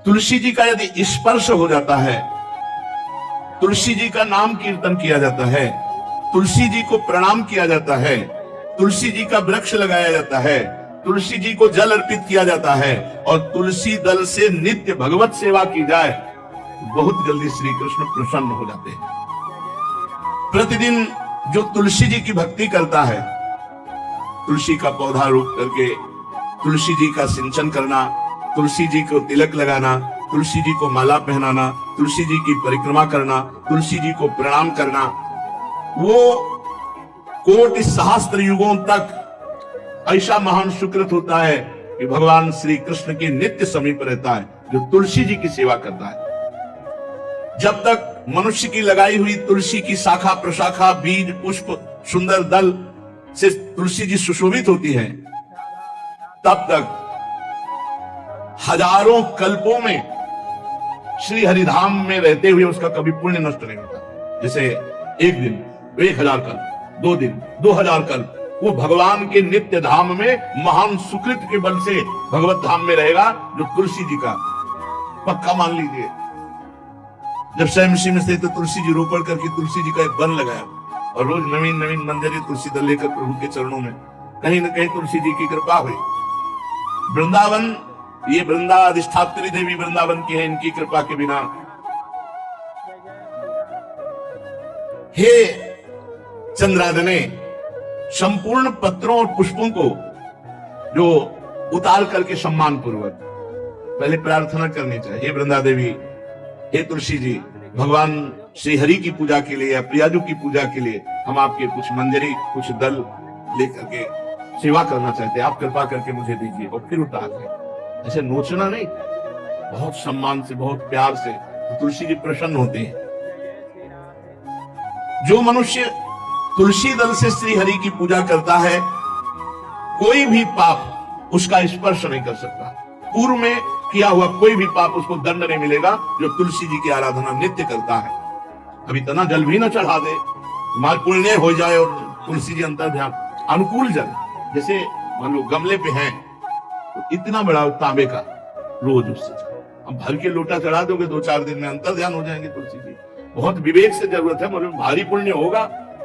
तुलसी जी का यदि स्पर्श हो जाता है, तुलसी जी का नाम कीर्तन किया जाता है, तुलसी जी को प्रणाम किया जाता है, तुलसी जी का वृक्ष लगाया जाता है, तुलसी जी को जल अर्पित किया जाता है और तुलसी दल से नित्य भगवत सेवा की जाए, बहुत जल्दी श्री कृष्ण प्रसन्न हो जाते हैं। प्रतिदिन जो तुलसी जी की भक्ति करता है, तुलसी का पौधा रोप करके तुलसी जी का सिंचन करना, तुलसी जी को तिलक लगाना, तुलसी जी को माला पहनाना, तुलसी जी की परिक्रमा करना, तुलसी जी को प्रणाम करना, वो कोटि सहस्त्र युगों तक ऐसा महान सुकृत होता है कि भगवान श्री कृष्ण के नित्य समीप रहता है जो तुलसी जी की सेवा करता है। जब तक मनुष्य की लगाई हुई तुलसी की शाखा प्रशाखा बीज पुष्प सुंदर दल से तुलसी जी सुशोभित होती है, तब तक हजारों कल्पों में श्री हरिधाम में रहते हुए उसका कभी पुण्य नष्ट नहीं होता। जैसे एक दिन 1000 कल्प, 2 दिन 2000 कल्प, वो भगवान के नित्य धाम में महान सुकृत के बल से भगवत धाम में रहेगा, जो तुलसी जी का पक्का मान लीजिए। जब स्वयं में से तो तुलसी जी रोपण करके तुलसी जी का एक वन लगाया और रोज नवीन नवीन मंजरी तुलसी दल लेकर प्रभु के चरणों में कहीं न कहीं तुलसी जी की कृपा हुई। वृंदावन, ये वृंदा अधिष्ठात्री देवी वृंदावन की है, इनकी कृपा के बिना। हे चंद्रादने, संपूर्ण पत्रों और पुष्पों को जो उतार करके सम्मान पूर्वक पहले प्रार्थना करनी चाहिए, हे वृंदा देवी, हे तुलसी जी, भगवान श्री हरि की पूजा के लिए या प्रियाजू की पूजा के लिए हम आपके कुछ मंजरी कुछ दल लेकर के सेवा करना चाहते हैं, आप कृपा करके मुझे दीजिए। और फिर उतार दे, ऐसे नोचना नहीं, बहुत सम्मान से बहुत प्यार से, तो तुलसी जी प्रसन्न होते हैं। जो मनुष्य तुलसी दल से श्री हरि की पूजा करता है, कोई भी पाप उसका स्पर्श नहीं कर सकता। पूर्व में किया हुआ कोई भी पाप उसको दंड नहीं मिलेगा, जो तुलसी जी की आराधना नित्य करता है। अभी इतना जल भी न चढ़ा दे, माल पुण्य हो जाए और तुलसी जी अंतर ध्यान अनुकूल जल, जैसे मान लो गमले पे हैं तो इतना बड़ा तांबे का रोज उससे अब भर के लोटा चढ़ा दोगे, 2-4 दिन में अंतर ध्यान हो जाएंगे तुलसी जी। बहुत विवेक से जरूरत है, मतलब भारी पुण्य होगा।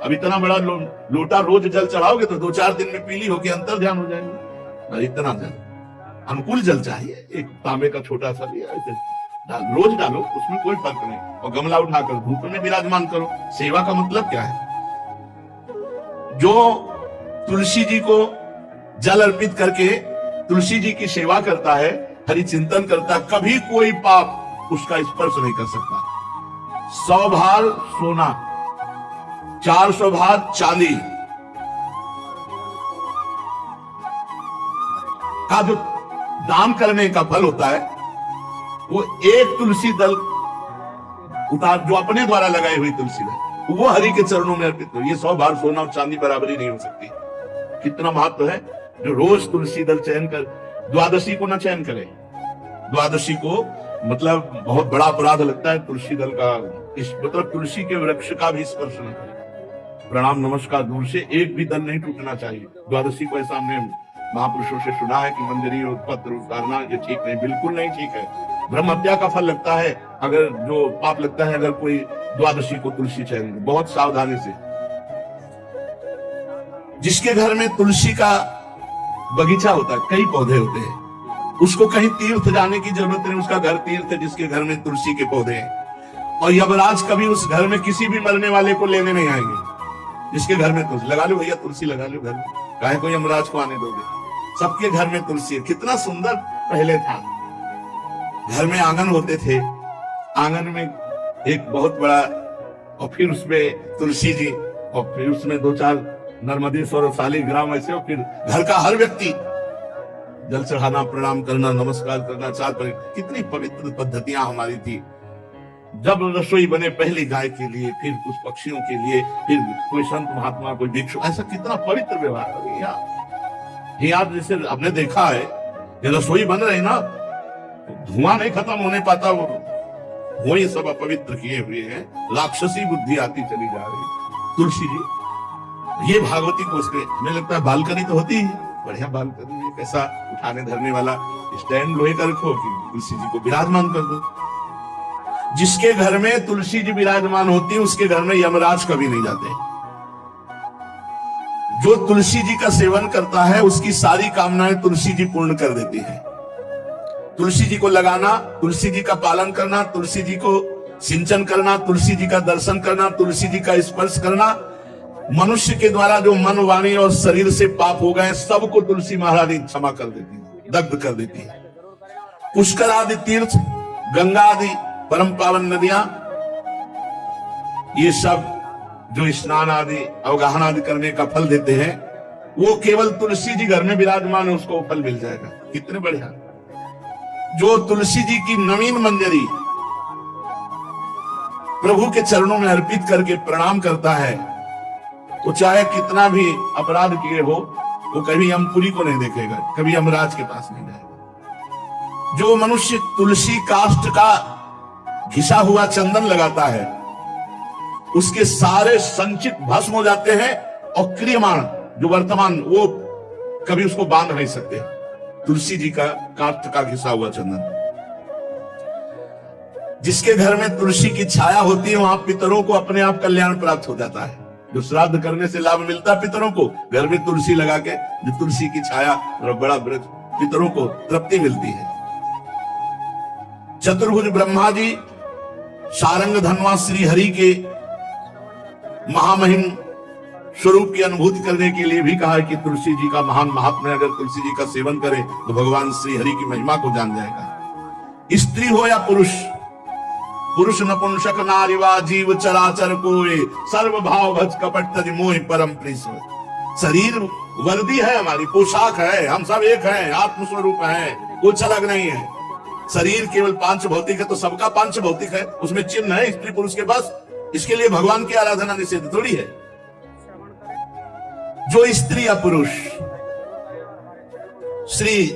अब इतना बड़ा लोटा रोज जल चढ़ाओगे तो 2-4 दिन में पीली होके अंतर ध्यान हो जाएंगे। इतना जल अनुकूल जल चाहिए, एक तांबे का छोटा सा लिया, रोज डालो, उसमें कोई फर्क नहीं। और गमला उठाकर धूप में विराजमान करो। सेवा का मतलब क्या है? जो तुलसी जी को जल अर्पित करके तुलसी जी की सेवा करता है, हरि चिंतन करता, कभी कोई पाप उसका स्पर्श नहीं कर सकता। 100 भार सोना, 400 भार चांदी का जो दान करने का फल होता है, वो एक तुलसी दल उतार, जो अपने द्वारा लगाई हुई तुलसी दल, वो हरि के चरणों में अर्पित हो। ये 100 भार सोना और चांदी बराबरी नहीं हो सकती। कितना महत्व है। जो रोज तुलसी दल चयन कर, द्वादशी को ना चयन करे, द्वादशी को मतलब बहुत बड़ा अपराध लगता है तुलसी दल का, इस मतलब तुलसी के वृक्ष का भी स्पर्श न करे। प्रणाम नमस्कार दूर से, एक भी दल नहीं टूटना चाहिए। द्वादशी को ऐसा हमने महापुरुषों से सुना है कि मंजरी और पत्र उतारना ये ठीक नहीं, बिल्कुल नहीं ठीक है। ब्रह्म हत्या का फल लगता है, अगर जो पाप लगता है अगर कोई द्वादशी को तुलसी चयन, बहुत सावधानी से। जिसके घर में तुलसी का बगीचा होता है, कई पौधे होते हैं, उसको कहीं तीर्थ जाने की जरूरत नहीं, उसका घर तीर्थ है जिसके घर में तुलसी के पौधे हैं। और यमराज कभी उस घर में किसी भी मरने वाले को लेने नहीं आएंगे। जिसके घर में तुलसी, लगा लो भैया तुलसी लगा लो घर में, काहे को यमराज को आने दोगे? सबके घर में तुलसी है। कितना सुंदर पहले था। घर में आंगन होते थे, आंगन में एक बहुत बड़ा, और फिर उसमें तुलसी जी, और फिर उसमें 2-4 नर्मदेश्वर और शालिग्राम ऐसे, और फिर घर का हर व्यक्ति जल चढ़ाना, प्रणाम करना, नमस्कार करना, चार पर। कितनी पवित्र पद्धतियां हमारी थी। जब रसोई बने पहले गाय के लिए, फिर कुछ पक्षियों के लिए, फिर कोई संत महात्मा, कोई भिक्षु, ऐसा कितना पवित्र व्यवहार। यहाँ जैसे आपने देखा है कि रसोई बन रही ना, तो धुआं नहीं खत्म होने पाता, वो ये सब अपवित्र किए हुए हैं। राक्षसी बुद्धि आती चली जा रही। तुलसी जी, ये भागवती को उसके हमें लगता है बालकनी तो होती है, बढ़िया बालकनी में कैसा उठाने धरने वाला स्टैंड लोहे का रखो कि तुलसी जी को विराजमान कर दो। जिसके घर में तुलसी जी विराजमान होती है उसके घर में यमराज कभी नहीं जाते। जो तुलसी जी का सेवन करता है उसकी सारी कामनाएं तुलसी जी पूर्ण कर देती है। तुलसी जी को लगाना, तुलसी जी का पालन करना, तुलसी जी को सिंचन करना, तुलसी जी का दर्शन करना, तुलसी जी का स्पर्श करना, मनुष्य के द्वारा जो मन, वाणी और शरीर से पाप हो गए सबको तुलसी महारानी क्षमा कर देती है, दग्ध कर देती है। पुष्कर आदि तीर्थ, गंगा आदि परम पावन नदियां, ये सब जो स्नान आदि अवगाहन आदि करने का फल देते हैं वो केवल तुलसी जी घर में विराजमान है उसको फल मिल जाएगा। कितने बढ़िया। जो तुलसी जी की नवीन मंजरी प्रभु के चरणों में अर्पित करके प्रणाम करता है वो चाहे कितना भी अपराध किए हो वो कभी यमपुरी को नहीं देखेगा, कभी यमराज के पास नहीं जाएगा। जो मनुष्य तुलसी काष्ठ का घिसा हुआ चंदन लगाता है उसके सारे संचित भस्म हो जाते हैं और क्रियमाण जो वर्तमान वो कभी उसको बांध नहीं सकते। तुलसी जी का काष्ठ का घिसा हुआ चंदन। जिसके घर में तुलसी की छाया होती है वहां पितरों को अपने आप कल्याण प्राप्त हो जाता है। जो श्राद्ध करने से लाभ मिलता है पितरों को, घर में तुलसी लगा के जो तुलसी की छाया और बड़ा वृक्ष, पितरों को तृप्ति मिलती है। चतुर्भुज ब्रह्मा जी सारंग धनवा श्री हरि के महामहिम स्वरूप की अनुभूति करने के लिए भी कहा है कि तुलसी जी का महान महात्म्य, अगर तुलसी जी का सेवन करे तो भगवान श्री हरि की महिमा को जान जाएगा। स्त्री हो या पुरुष, पुरुष नपुंसक नारीवा जीव चराचर कोय, सर्व भाव भज कपट तज मोह परम प्रिय। शरीर वर्दी है, हमारी पोशाक है, हम सब एक हैं, आत्म स्वरूप है, कुछ अलग नहीं है। शरीर केवल पांच भौतिक है तो सबका पांच भौतिक है, उसमें चिन्ह है स्त्री पुरुष के पास। इसके लिए भगवान की आराधना निषेध थोड़ी है। जो स्त्री या पुरुष श्री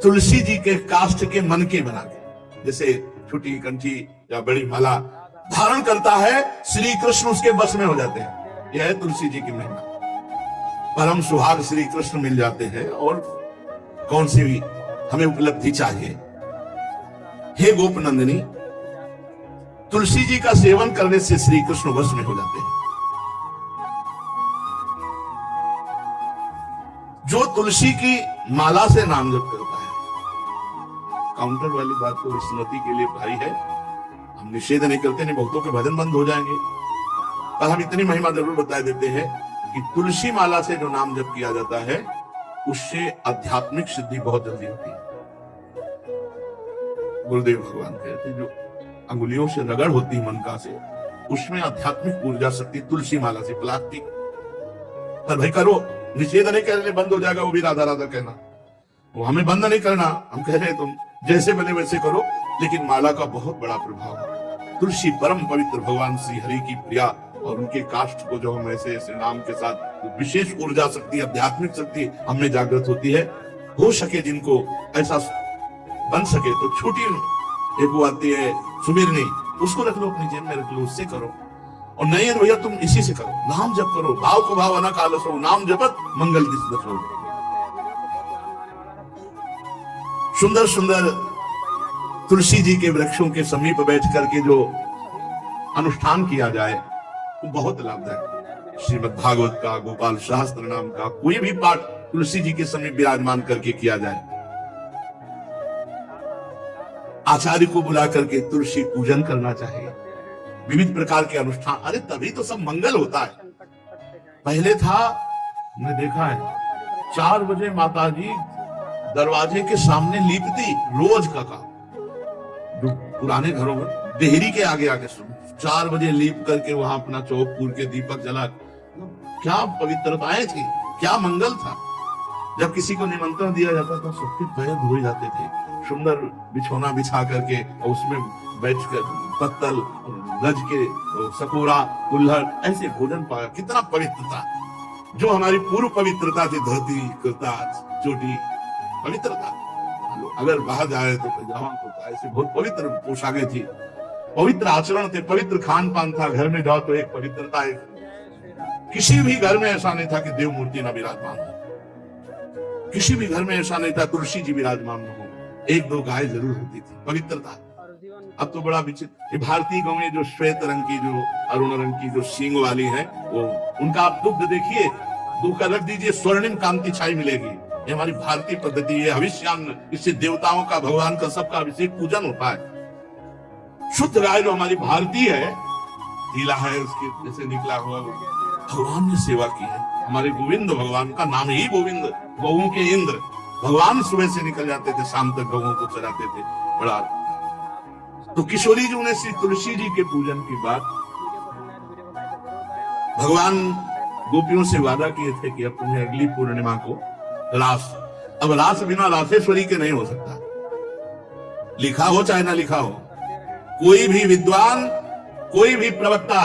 तुलसी जी के काष्ठ के मन के बना के, जैसे छोटी कंठी या बड़ी माला धारण करता है, श्री कृष्ण उसके बस में हो जाते हैं। यह है तुलसी जी की महिमा। परम सुहाग श्री कृष्ण मिल जाते हैं और कौन सी भी हमें उपलब्धि चाहिए। हे गोप नंदिनी, तुलसी जी का सेवन करने से श्री कृष्ण वश में हो जाते हैं। जो तुलसी की माला से नाम जप करता है, काउंटर वाली बात तो स्मृति के लिए भारी है, हम निषेध नहीं करते, नहीं भक्तों के भजन बंद हो जाएंगे, पर हम इतनी महिमा जरूर बता देते हैं कि तुलसी माला से जो नाम जप किया जाता है उससे आध्यात्मिक सिद्धि बहुत जल्दी होती है। गुरुदेव भगवान कहते हैं जो अंगुलियों से रगड़ होती है मनका से, उसमें आध्यात्मिक ऊर्जा शक्ति तुलसी माला से। प्लास्टिक पर भाई करो, निषेध नहीं करने बंद हो जाएगा वो भी राधा राधा कहना, वो हमें बंद नहीं करना। हम कह रहे हैं तुम जैसे बने वैसे करो, लेकिन माला का बहुत बड़ा प्रभाव है। तुलसी परम पवित्र भगवान श्री हरि की प्रिया, और उनके काष्ठ को जो हम ऐसे ऐसे नाम के साथ विशेष ऊर्जा शक्ति, आध्यात्मिक शक्ति हमें जागृत होती है। हो सके जिनको ऐसा बन सके तो छोटी एक वो आती है सुमिरनी, उसको रख लो अपनी जेब में, रख लो, उससे करो। और नहीं है भैया तुम इसी से करो, नाम जप करो, भाव को भाव न कालसो, नाम जपत मंगल दिस दसो। सुंदर सुंदर तुलसी जी के वृक्षों के समीप बैठ करके जो अनुष्ठान किया जाए वो बहुत लाभदायक। श्रीमद् भागवत का, गोपाल शास्त्र नाम का कोई भी पाठ तुलसी जी के समीप विराजमान करके किया जाए, आचार्य को बुला करके तुलसी पूजन करना चाहिए, विविध प्रकार के अनुष्ठान। अरे तभी तो सब मंगल होता है। पहले था, मैंने देखा है, 4 बजे माताजी दरवाजे के सामने लीपती, रोज का काम। जो पुराने घरों में देहरी के आगे आके 4 बजे लीप करके वहां अपना चौक पूर के दीपक जला, क्या पवित्रताएं थी, क्या मंगल था। जब किसी को निमंत्रण दिया जाता था सबके पैर धोए जाते थे, सुंदर बिछौना बिछा करके और उसमें बैठकर पत्तल, गज के सकोरा, कुल्हड़, ऐसे भोजन पाया। कितना पवित्रता, जो हमारी पूर्व पवित्रता थी, धोती कुर्ता चोटी, पवित्रता। अगर बाहर जाए तो पैजामा कुर्ता, ऐसे बहुत पवित्र पोशाकें थी, पवित्र आचरण थे, पवित्र खान पान था। घर में जाओ तो एक पवित्रता, एक किसी भी घर में ऐसा नहीं था कि देव मूर्ति न विराजमान हो, किसी भी घर में ऐसा नहीं था तुलसी जी विराजमान न हो। एक दो गाय जरूर होती थी, पवित्रता। अब तो बड़ा विचित्र, ये भारतीय गौएं जो श्वेत रंग की, जो अरुण रंग की, जो सींग वाली है, वो उनका आप दुग्ध देखिए, दूध का रख दीजिए, स्वर्णिम कांति छाई मिलेगी। ये हमारी भारतीय पद्धति है, हविष्यान्न, इससे देवताओं का, भगवान का, सबका अभिषेक पूजन होता है। शुद्ध गाय जो हमारी भारतीय है, ढीला है, उसके जैसे निकला हुआ, भगवान ने सेवा की है। हमारे गोविंद भगवान का नाम ही गोविंद, गौओं के इंद्र। भगवान सुबह से निकल जाते थे, शाम तक गौओं को चराते थे। बड़ा तो किशोरी जी ने श्री तुलसी जी के पूजन की बात, भगवान गोपियों से वादा किए थे कि अब तुम्हें अगली पूर्णिमा को रास, अब रास बिना रासेश्वरी के नहीं हो सकता, लिखा हो चाहे ना लिखा हो। कोई भी विद्वान, कोई भी प्रवक्ता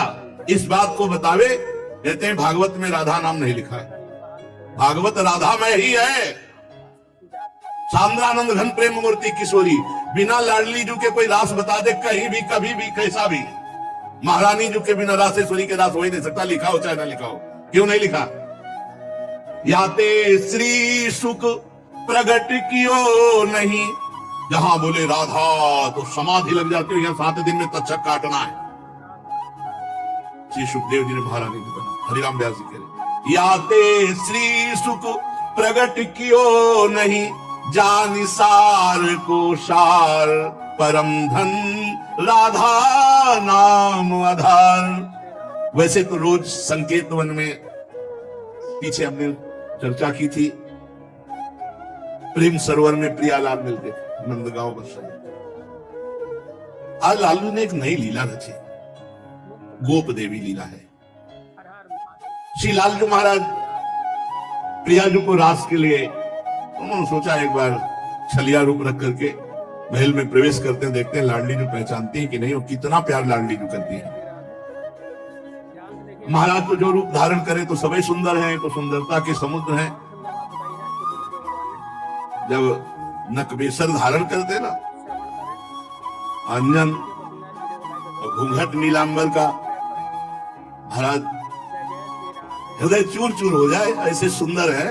इस बात को बतावे, कहते हैं भागवत में राधा नाम नहीं लिखा है, भागवत राधा में ही है। सांद्रानंद घन प्रेम मूर्ति किशोरी, बिना लाडली जू के कोई रास बता दे कहीं भी, कभी भी, कैसा भी, महारानी जू के बिना रासेश्वरी के रास हो ही नहीं सकता, लिखा हो चाहे ना लिखा हो। क्यों नहीं लिखा? याते श्री सुख प्रगट कियो नहीं, जहां बोले राधा तो समाधि लग जाती है, यहां 7 दिन में तक्षक काटना है। श्री सुखदेव जी ने महारानी जी बना, हरिराम व्यास जी कह रहे, याते श्री सुख प्रगट कियो नहीं, जान सार को सार, परम धन राधा नाम आधार। वैसे तो रोज संकेत वन में, पीछे हमने चर्चा की थी, प्रेम सरोवर में प्रियालाल मिलते थे, नंदगांव बस। आज लालू ने एक नई लीला रची, गोप देवी लीला है। श्री लालजू महाराज प्रियाजू को रास के लिए, उन्होंने सोचा एक बार छलिया रूप रख करके महल में प्रवेश करते हैं, देखते हैं लाडली जो पहचानती है कि नहीं, और कितना प्यार लाडली जो करती है। महाराज तो जो रूप धारण करे तो सभी सुंदर हैं, तो सुंदरता के समुद्र हैं। जब नकबेसर धारण करते ना, अंजन और घूंघट नीलांबर का, महाराज हृदय चूर चूर हो जाए, ऐसे सुंदर है।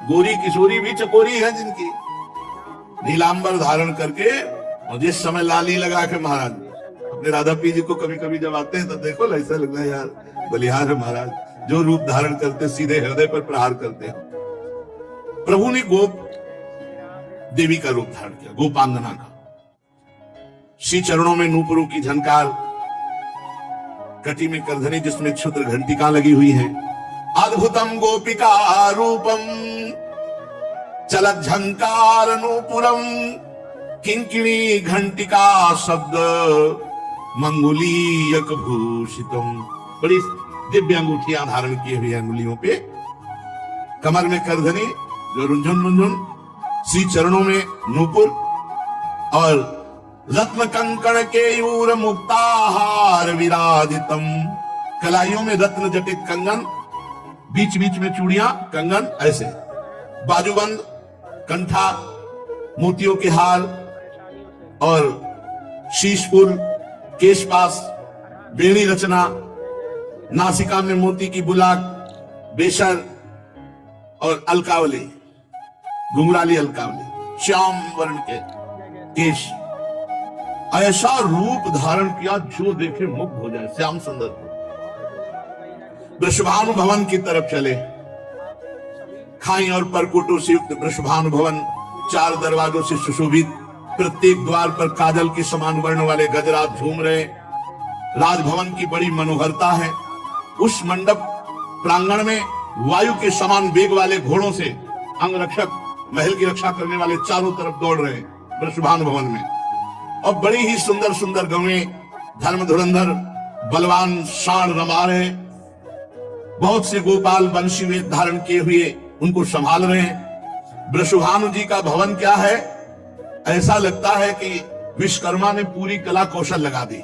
गोरी किशोरी भी चकोरी है जिनकी, नीलांबर धारण करके, और जिस समय लाली लगा के महाराज अपने राधा पी जी को कभी कभी जब आते हैं तो देखो ऐसा लगता है यार बलिहार है महाराज, जो रूप धारण करते सीधे हृदय पर प्रहार करते हैं। प्रभु ने गोप देवी का रूप धारण किया, गोपांगना का। श्री चरणों में नूपुरों की झनकार, कटी में करधनी जिसमें क्षुद्र घंटिका लगी हुई है। अद्भुतम गोपिका रूपम चलत झंकार नूपुरम, किंकिणी घंटिका शब्द मंगुलीयक भूषितम। बड़ी दिव्य अंगूठियां धारण किए हुई अंगुलियों पे, कमर में करधनी जो रुंझुन रुंझुन, श्री चरणों में नूपुर, और रत्न कंकण के यूर मुक्ताहार विराजितम। कलाइयों में रत्न जटित कंगन, बीच बीच में चूड़ियां, कंगन ऐसे, बाजूबंद, कंठा, मोतियों के हार, और शीशफुल, केशपास, बेणी रचना, नासिका में मोती की बुलाक, बेशर और अलकावली, घुंघराली अलकावली, श्याम वर्ण के केश। ऐसा रूप धारण किया जो देखे मुग्ध हो जाए, श्याम सुंदर। वृषभानु भवन की तरफ चले, खाई और परकुटों से युक्त वृषभानु भवन, 4 दरवाजों से सुशोभित, प्रत्येक द्वार पर काजल के समान वर्ण वाले गजराज झूम रहे। राजभवन की बड़ी मनोहरता है। उस मंडप प्रांगण में वायु के समान वेग वाले घोड़ों से अंगरक्षक, महल की रक्षा करने वाले चारों तरफ दौड़ रहे वृषभानु भवन में। और बड़ी ही सुंदर सुंदर गौएं, धर्म धुरंधर बलवान साण रमा रहे। बहुत से गोपाल बंशी में धारण किए हुए उनको संभाल रहे हैं। वृषभानु जी का भवन क्या है, ऐसा लगता है कि विश्वकर्मा ने पूरी कला कौशल लगा दी।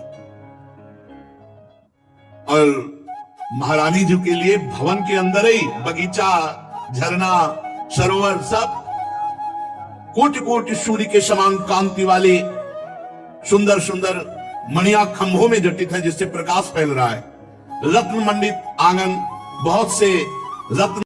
और महारानी जी के लिए भवन के अंदर ही बगीचा, झरना, सरोवर, सब कोटि कोटि सूर्य के समान कांति वाली सुंदर सुंदर मणियां खंभों में जटित है, जिससे प्रकाश फैल रहा है। रत्न मंडित आंगन, बहुत से रत्न